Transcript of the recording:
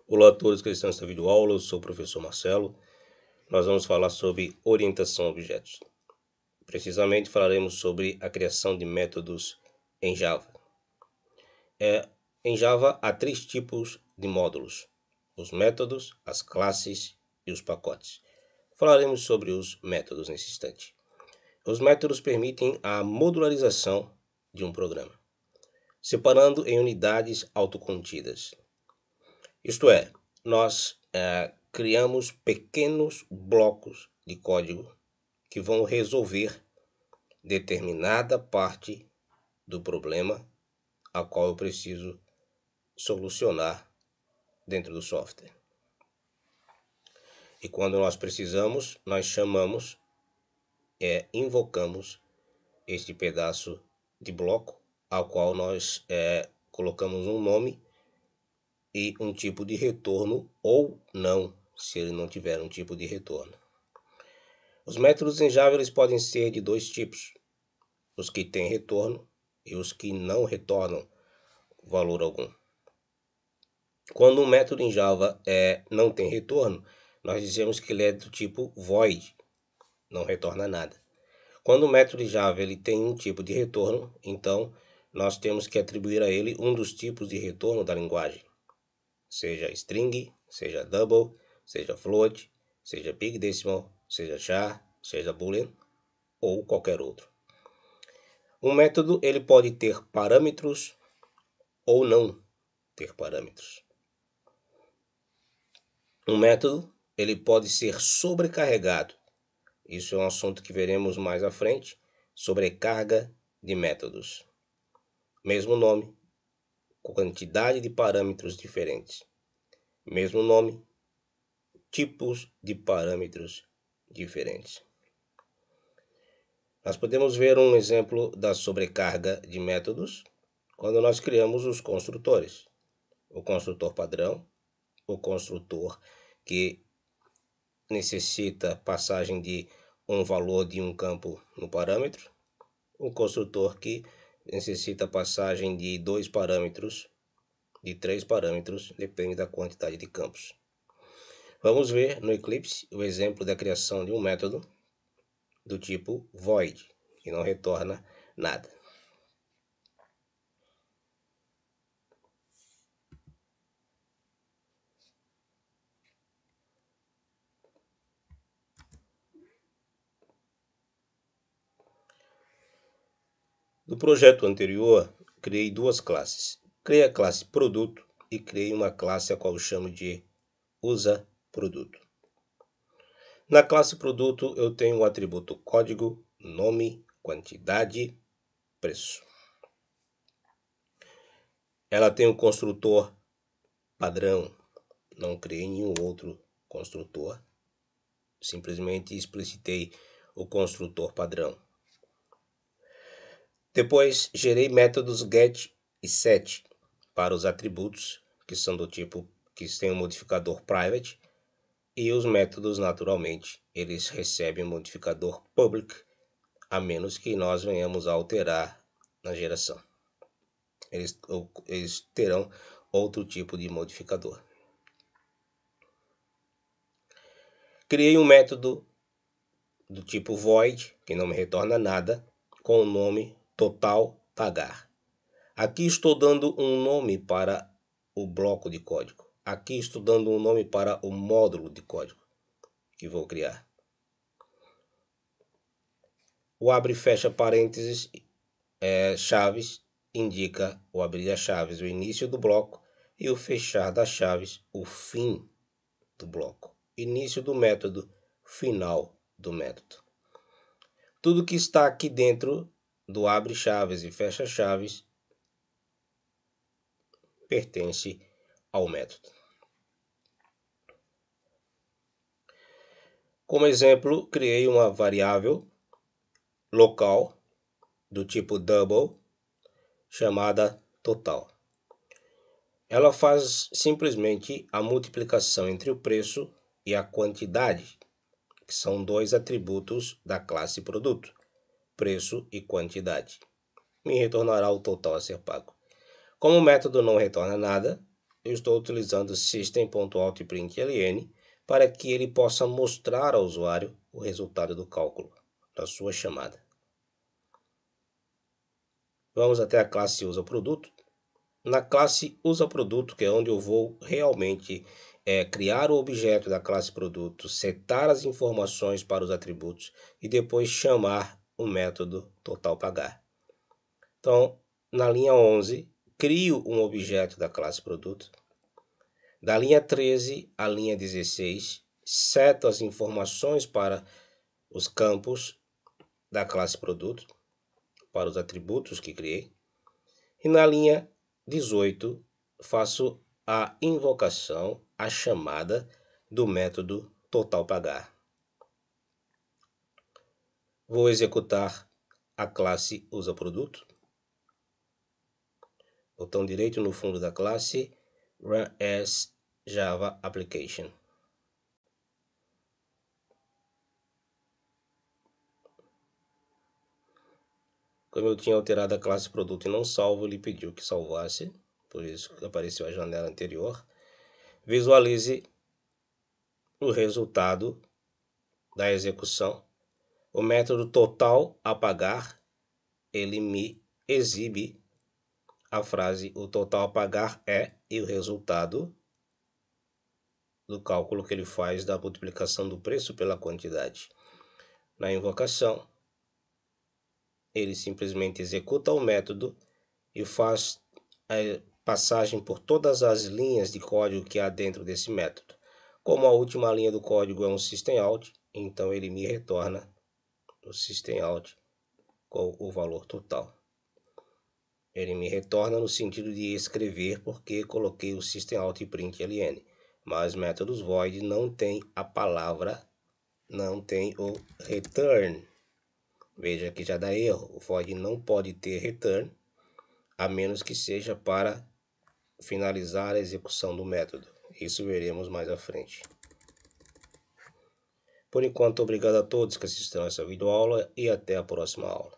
Olá a todos que estão nesta videoaula, eu sou o professor Marcelo. Nós vamos falar sobre orientação a objetos. Precisamente falaremos sobre a criação de métodos em Java. Em Java há três tipos de módulos: os métodos, as classes e os pacotes. Falaremos sobre os métodos nesse instante. Os métodos permitem a modularização de um programa, separando em unidades autocontidas. Isto é, nós criamos pequenos blocos de código que vão resolver determinada parte do problema a qual eu preciso solucionar dentro do software. E quando nós precisamos, nós chamamos, invocamos este pedaço de bloco ao qual nós colocamos um nome e um tipo de retorno ou não, se ele não tiver um tipo de retorno. Os métodos em Java eles podem ser de dois tipos: os que têm retorno e os que não retornam valor algum. Quando um método em Java não tem retorno, nós dizemos que ele é do tipo void, não retorna nada. Quando o método em Java ele tem um tipo de retorno, então nós temos que atribuir a ele um dos tipos de retorno da linguagem, seja string, seja double, seja float, seja big decimal, seja char, seja boolean ou qualquer outro. Um método ele pode ter parâmetros ou não ter parâmetros. Um método ele pode ser sobrecarregado. Isso é um assunto que veremos mais à frente, sobrecarga de métodos. Mesmo nome, quantidade de parâmetros diferentes. Mesmo nome, tipos de parâmetros diferentes. Nós podemos ver um exemplo da sobrecarga de métodos quando nós criamos os construtores. O construtor padrão, o construtor que necessita passagem de um valor de um campo no parâmetro, o construtor que necessita passagem de dois parâmetros, de três parâmetros, depende da quantidade de campos. Vamos ver no Eclipse o exemplo da criação de um método do tipo void, que não retorna nada. No projeto anterior, criei duas classes. Criei a classe produto e criei uma classe a qual eu chamo de usa produto. Na classe produto eu tenho o atributo código, nome, quantidade, preço. Ela tem o construtor padrão, não criei nenhum outro construtor, simplesmente explicitei o construtor padrão. Depois gerei métodos get e set para os atributos que são do tipo que tem um modificador private, e os métodos naturalmente eles recebem um modificador public, a menos que nós venhamos a alterar na geração. Eles terão outro tipo de modificador. Criei um método do tipo void, que não me retorna nada, com o nome total pagar. Aqui estou dando um nome para o bloco de código. Aqui estou dando um nome para o módulo de código que vou criar. O abre e fecha parênteses chaves indica o abrir das chaves o início do bloco e o fechar das chaves o fim do bloco. Início do método, final do método. Tudo que está aqui dentro do abre chaves e fecha chaves pertence ao método. Como exemplo, criei uma variável local do tipo double chamada total. Ela faz simplesmente a multiplicação entre o preço e a quantidade, que são dois atributos da classe produto, preço e quantidade. Me retornará o total a ser pago. Como o método não retorna nada, eu estou utilizando system.out.println para que ele possa mostrar ao usuário o resultado do cálculo da sua chamada. Vamos até a classe usaProduto. Na classe usaProduto, que é onde eu vou realmente criar o objeto da classe produto, setar as informações para os atributos e depois chamar o método totalPagar. Então, na linha 11, crio um objeto da classe produto. Da linha 13 à linha 16, seto as informações para os campos da classe produto, para os atributos que criei. E na linha 18, faço a invocação, a chamada do método totalPagar. Vou executar a classe usaProduto. Botão direito no fundo da classe, Run as Java Application. Como eu tinha alterado a classe produto e não salvo, ele pediu que salvasse, por isso que apareceu a janela anterior. Visualize o resultado da execução. O método totalApagar, ele me exibe a frase o totalApagar é e o resultado do cálculo que ele faz da multiplicação do preço pela quantidade. Na invocação, ele simplesmente executa o método e faz a passagem por todas as linhas de código que há dentro desse método. Como a última linha do código é um systemout, então ele me retorna o systemout com o valor total. Ele me retorna no sentido de escrever porque coloquei o systemout e println, mas métodos void não tem a palavra, não tem o return. Veja que já dá erro, o void não pode ter return, a menos que seja para finalizar a execução do método. Isso veremos mais à frente. Por enquanto, obrigado a todos que assistiram essa videoaula e até a próxima aula.